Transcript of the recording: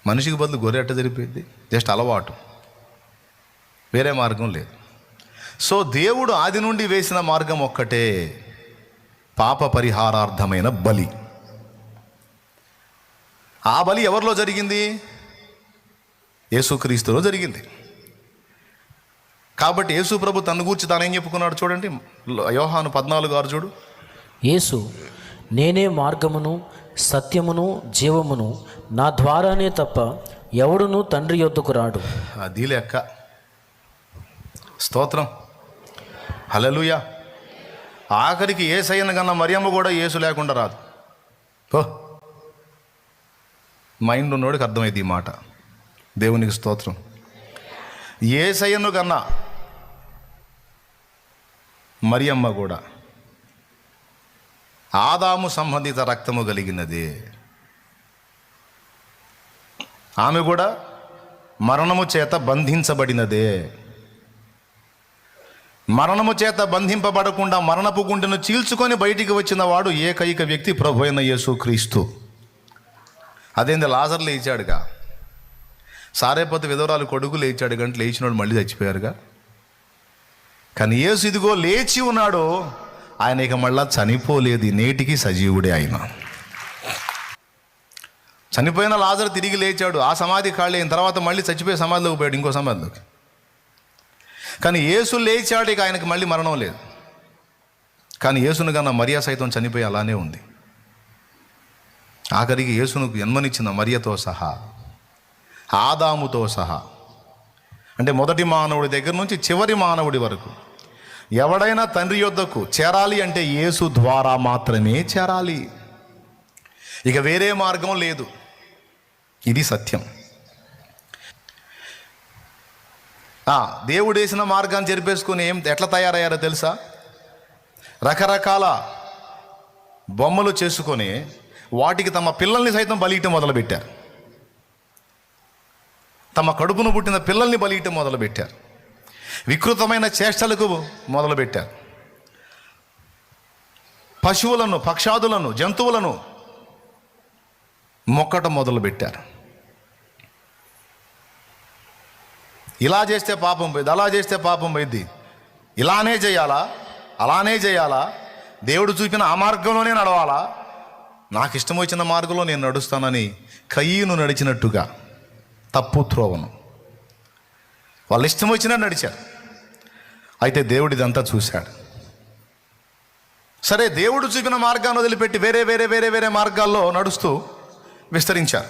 మనిషికి బదులు గొర్రె ఎట్ట జరిపోయింది? జస్ట్ అలవాటు, వేరే మార్గం లేదు. సో దేవుడు ఆది నుండి వేసిన మార్గం ఒక్కటే, పాప పరిహారార్థమైన బలి. ఆ బలి ఎవరిలో జరిగింది? యేసుక్రీస్తులో జరిగింది. కాబట్టి యేసు ప్రభు తన గూర్చి తాను ఏం చెప్పుకున్నాడు చూడండి, యోహాను 14:6 చూడు. యేసు, నేనే మార్గమును సత్యమును జీవమును, నా ద్వారానే తప్ప ఎవడును తండ్రి యొద్దకు రాడు. అది లెక్క. స్తోత్రం, హల్లెలూయా. ఆఖరికి యేసయ్యను కన్నా మరియమ్మ కూడా యేసు లేకుండా రాదు. మైండ్ ఉన్నోడికి అర్థమైంది ఈ మాట. దేవునికి స్తోత్రం. యేసయ్యను కన్నా మరియమ్మ కూడా ఆదాము సంబంధిత రక్తము కలిగినదే. ఆమె కూడా మరణము చేత బంధించబడినదే. మరణము చేత బంధింపబడకుండా మరణపు గుండెను చీల్చుకొని బయటికి వచ్చిన వాడు ఏకైక వ్యక్తి ప్రభు అయిన యేసుక్రీస్తు. అదేంది, లాజర్ లేచాడుగా, సారేపతి విధవరాలు కొడుకు లేచాడు, గంట లేచినోడు మళ్ళీ చచ్చిపోయారుగా. కానీ యేసు ఇదిగో లేచి ఉన్నాడు, ఆయన ఇక మళ్ళా చనిపోలేదు, నేటికి సజీవుడే ఆయన. చనిపోయిన లాజరు తిరిగి లేచాడు, ఆ సమాధి ఖాళీ అయిన తర్వాత మళ్ళీ చచ్చిపోయి సమాధిలోకి పోయాడు, ఇంకో సమాధిలోకి. కానీ యేసు లేచాడు, ఇక ఆయనకి మళ్ళీ మరణం లేదు. కానీ యేసును కన్నా మరియా సైతం చనిపోయి అలానే ఉంది. ఆఖరికి యేసును జన్మనిచ్చిన మరియతో సహా, ఆదాముతో సహా, అంటే మొదటి మానవుడి దగ్గర నుంచి చివరి మానవుడి వరకు ఎవడైనా తండ్రి యొద్దకు చేరాలి అంటే యేసు ద్వారా మాత్రమే చేరాలి. ఇక వేరే మార్గం లేదు. ఇది సత్యం. దేవుడు వేసిన మార్గాన్ని చెరిపేసుకుని ఎట్లా తయారయ్యారో తెలుసా? రకరకాల బొమ్మలు చేసుకొని వాటికి తమ పిల్లల్ని సైతం బలియటం మొదలుపెట్టారు. తమ కడుపును పుట్టిన పిల్లల్ని బలియటం మొదలుపెట్టారు. వికృతమైన చేష్టలకు మొదలుపెట్టారు. పశువులను, పక్షాదులను, జంతువులను మొక్కటం మొదలుపెట్టారు. ఇలా చేస్తే పాపం పోయింది, అలా చేస్తే పాపం పోయింది, ఇలానే చేయాలా, అలానే చేయాలా, దేవుడు చూపిన ఆ మార్గంలోనే నడవాలా, నాకు ఇష్టం వచ్చిన మార్గంలో నేను నడుస్తానని కయీను నడిచినట్టుగా తప్పు త్రోవను వాళ్ళు ఇష్టం వచ్చినా నడిచారు. అయితే దేవుడు ఇదంతా చూశాడు. సరే, దేవుడు చూపిన మార్గాన్ని వదిలిపెట్టి వేరే వేరే వేరే వేరే మార్గాల్లో నడుస్తూ విస్తరించారు.